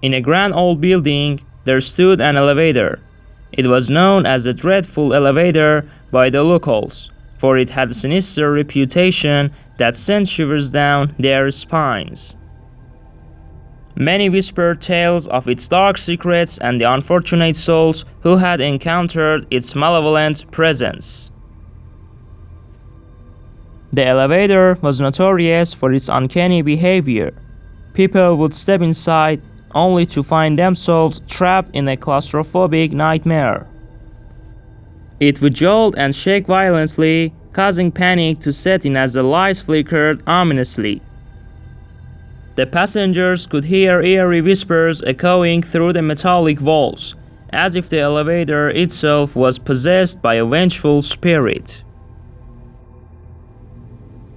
In a grand old building, there stood an elevator. It was known as the dreadful elevator by the locals, for it had a sinister reputation that sent shivers down their spines. Many whispered tales of its dark secrets and the unfortunate souls who had encountered its malevolent presence. The elevator was notorious for its uncanny behavior. People would step inside only to find themselves trapped in a claustrophobic nightmare. It would jolt and shake violently, causing panic to set in as the lights flickered ominously. The passengers could hear eerie whispers echoing through the metallic walls, as if the elevator itself was possessed by a vengeful spirit.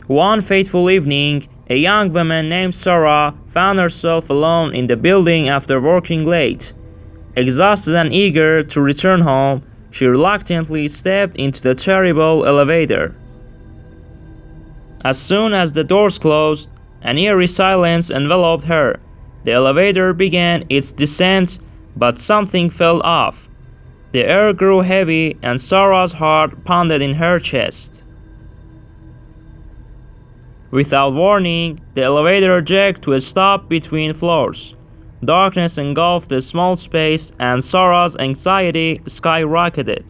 One fateful evening, a young woman named Sarah found herself alone in the building after working late. Exhausted and eager to return home, she reluctantly stepped into the terrible elevator. As soon as the doors closed, an eerie silence enveloped her. The elevator began its descent, but something fell off. The air grew heavy and Sarah's heart pounded in her chest. Without warning, the elevator jerked to a stop between floors. Darkness engulfed the small space and Sarah's anxiety skyrocketed.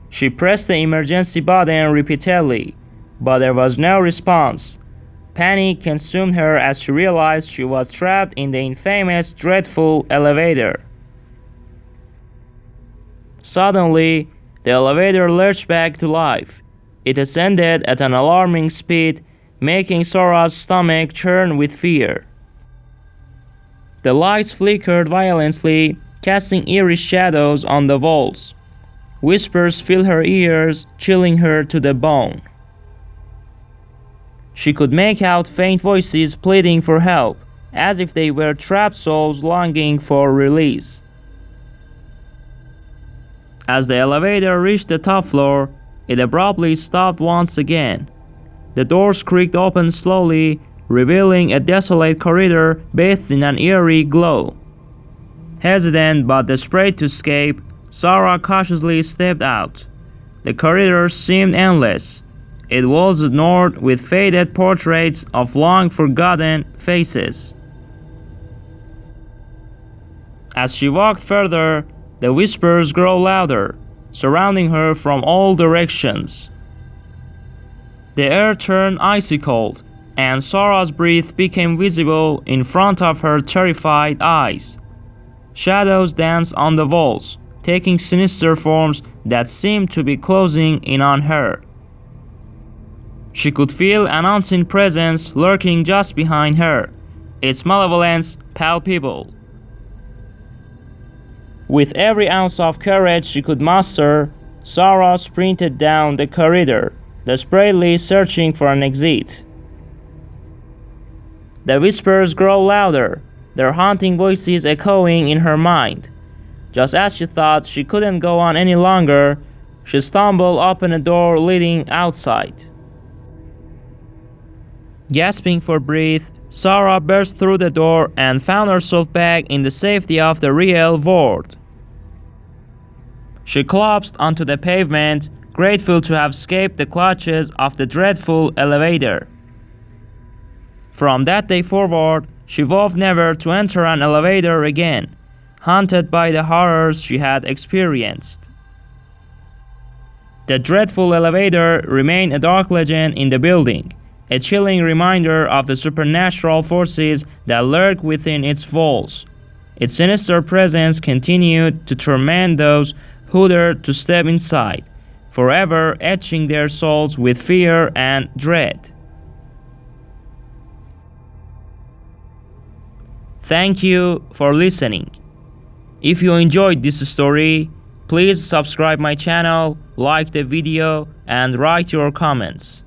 She pressed the emergency button repeatedly, but there was no response. Panic consumed her as she realized she was trapped in the infamous, dreadful elevator. Suddenly, the elevator lurched back to life. It ascended at an alarming speed, making Sarah's stomach churn with fear. The lights flickered violently, casting eerie shadows on the walls. Whispers filled her ears, chilling her to the bone. She could make out faint voices pleading for help, as if they were trapped souls longing for release. As the elevator reached the top floor, it abruptly stopped once again. The doors creaked open slowly, revealing a desolate corridor bathed in an eerie glow. Hesitant but desperate to escape, Sarah cautiously stepped out. The corridor seemed endless. It was adorned with faded portraits of long-forgotten faces. As she walked further, the whispers grew louder, surrounding her from all directions. The air turned icy cold, and Sarah's breath became visible in front of her terrified eyes. Shadows danced on the walls, taking sinister forms that seemed to be closing in on her. She could feel an unseen presence lurking just behind her, its malevolence palpable. With every ounce of courage she could muster, Sarah sprinted down the corridor, desperately searching for an exit. The whispers grew louder, their haunting voices echoing in her mind. Just as she thought she couldn't go on any longer, she stumbled upon a door leading outside. Gasping for breath, Sarah burst through the door and found herself back in the safety of the real world. She collapsed onto the pavement, grateful to have escaped the clutches of the dreadful elevator. From that day forward, she vowed never to enter an elevator again, haunted by the horrors she had experienced. The dreadful elevator remained a dark legend in the building, a chilling reminder of the supernatural forces that lurk within its walls. Its sinister presence continued to torment those who dared to step inside, forever etching their souls with fear and dread. Thank you for listening. If you enjoyed this story, please subscribe my channel, like the video, and write your comments.